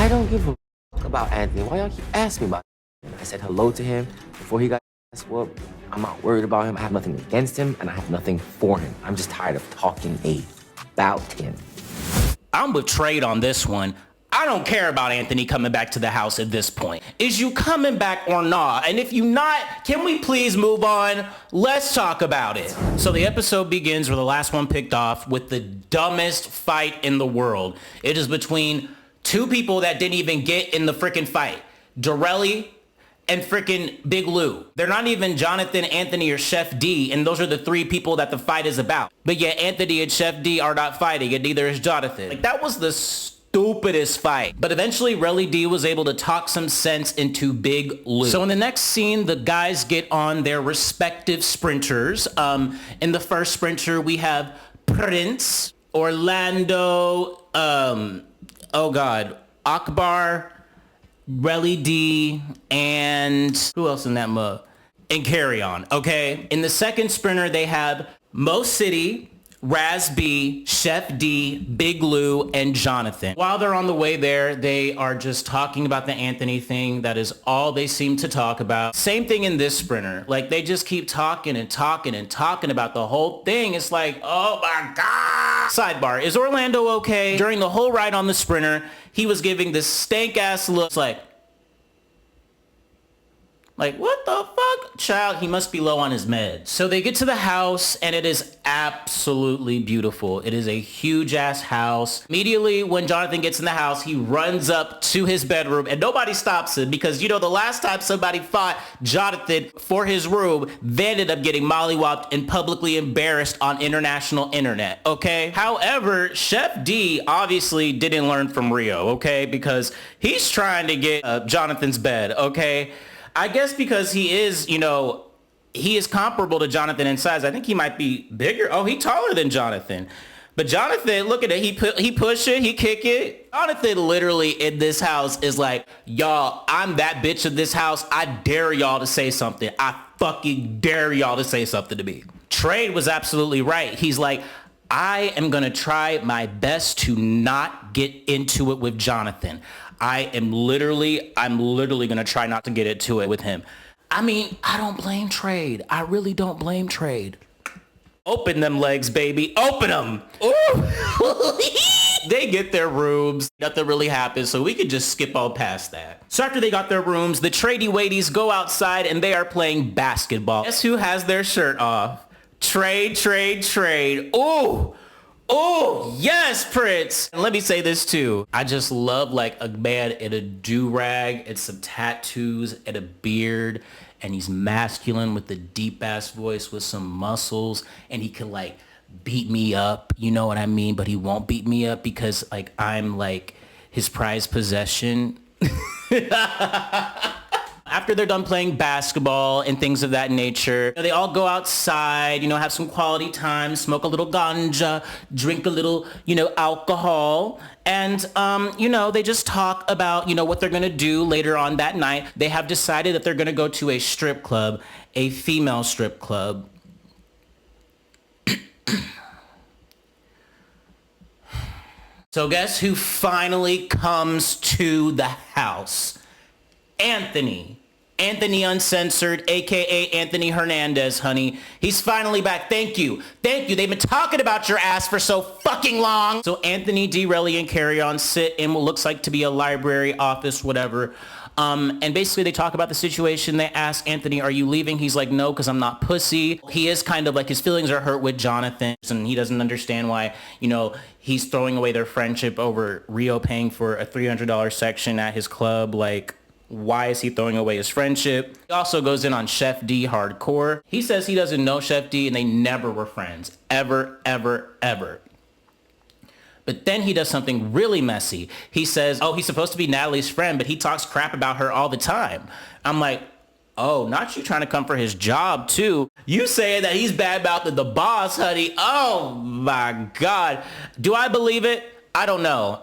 I don't give a about Anthony. Why y'all keep asking me about him? I said hello to him before he got ass whooped. I'm not worried about him. I have nothing against him, and I have nothing for him. I'm just tired of talking about him. I'm with Trade on this one. I don't care about Anthony coming back to the house at this point. Is you coming back or not? And if you not, can we please move on? Let's talk about it. So the episode begins where the last one picked off with the dumbest fight in the world. It is between two people that didn't even get in the freaking fight. Relly and freaking Big Lou. They're not even Jonathan, Anthony, or Chef D, and those are the three people that the fight is about. But yet Anthony and Chef D are not fighting, and neither is Jonathan. Like, that was the stupidest fight. But eventually Relly D was able to talk some sense into Big Lou. So in the next scene, the guys get on their respective sprinters. In the first sprinter, we have Prince, Orlando, oh God, Akbar, Relly D, and who else in that mug? And Kerrion, okay? In the second sprinter, they have Mo City, Raz B, Chef D, Big Lou, and Jonathan. While they're on the way there, they are just talking about the Anthony thing. That is all they seem to talk about. Same thing in this sprinter. Like, they just keep talking and talking and talking about the whole thing. It's like, oh my God. Sidebar, is Orlando okay? During the whole ride on the sprinter, he was giving this stank-ass look like, what the fuck? Child, he must be low on his meds. So they get to the house and it is absolutely beautiful. It is a huge ass house. Immediately when Jonathan gets in the house, he runs up to his bedroom and nobody stops him because, you know, the last time somebody fought Jonathan for his room, they ended up getting mollywopped and publicly embarrassed on international internet, okay? However, Chef D obviously didn't learn from Rio, okay? Because he's trying to get Jonathan's bed, okay? I guess because he is, you know, he is comparable to Jonathan in size. I think he might be bigger. Oh, he taller than Jonathan. But Jonathan, look at it. He push it. He kick it. Jonathan literally in this house is like, y'all, I'm that bitch of this house. I dare y'all to say something. I fucking dare y'all to say something to me. Trade was absolutely right. He's like, I am going to try my best to not get into it with Jonathan. I'm literally going to try not to get into it with him. I mean, I don't blame Trade. I really don't blame Trade. Open them legs, baby. Open them. They get their rooms. Nothing really happens, so we could just skip all past that. So after they got their rooms, the tradey weighties go outside and they are playing basketball. Guess who has their shirt off? Trade. Ooh. Oh, yes, Prince. And let me say this too. I just love like a man in a do-rag and some tattoos and a beard. And he's masculine with a deep ass voice with some muscles. And he can like beat me up. You know what I mean? But he won't beat me up because like I'm like his prized possession. After they're done playing basketball and things of that nature, they all go outside, you know, have some quality time, smoke a little ganja, drink a little, you know, alcohol. And, you know, they just talk about, you know, what they're going to do later on that night. They have decided that they're going to go to a strip club, a female strip club. So guess who finally comes to the house? Anthony Uncensored, aka Anthony Hernandez, honey. He's finally back. Thank you. They've been talking about your ass for so fucking long. So Anthony, D, Relly, and Kerrion sit in what looks like to be a library, office, whatever. And basically they talk about the situation. They ask Anthony, are you leaving? He's like, no, because I'm not pussy. He is kind of like, his feelings are hurt with Jonathan, and he doesn't understand why, you know, he's throwing away their friendship over Rio paying for a $300 section at his club. Like, why is he throwing away his friendship? He also goes in on Chef D hardcore. He says he doesn't know Chef D and they never were friends. Ever. But then he does something really messy. He says, oh, he's supposed to be Natalie's friend, but he talks crap about her all the time. I'm like, oh, not you trying to come for his job too. You saying that he's bad about the boss, honey. Oh my God. Do I believe it? I don't know.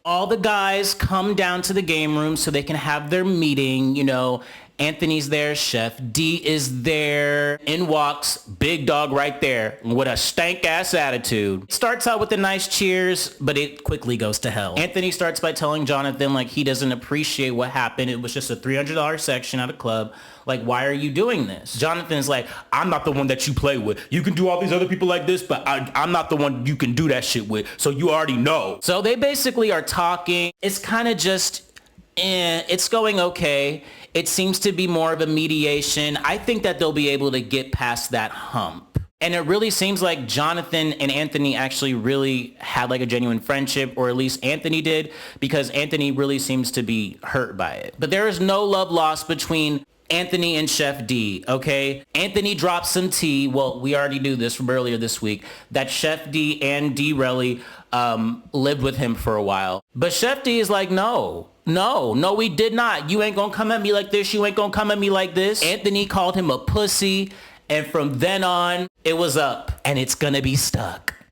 All the guys come down to the game room so they can have their meeting, you know, Anthony's there. Chef D is there. In walks Big Dog right there with a stank-ass attitude. It starts out with a nice cheers, but it quickly goes to hell. Anthony starts by telling Jonathan like he doesn't appreciate what happened. It was just a $300 section at a club. Like, why are you doing this? Jonathan's like, I'm not the one that you play with. You can do all these other people like this, but I'm not the one you can do that shit with. So you already know. So they basically are talking. It's kind of just, it's going okay. It seems to be more of a mediation. I think that they'll be able to get past that hump. And it really seems like Jonathan and Anthony actually really had like a genuine friendship, or at least Anthony did, because Anthony really seems to be hurt by it. But there is no love lost between Anthony and Chef D, okay? Anthony dropped some tea. Well, we already knew this from earlier this week, that Chef D and D Relly lived with him for a while. But Chef D is like, no, we did not. You ain't gonna come at me like this. You ain't gonna come at me like this. Anthony called him a pussy. And from then on, it was up and it's gonna be stuck.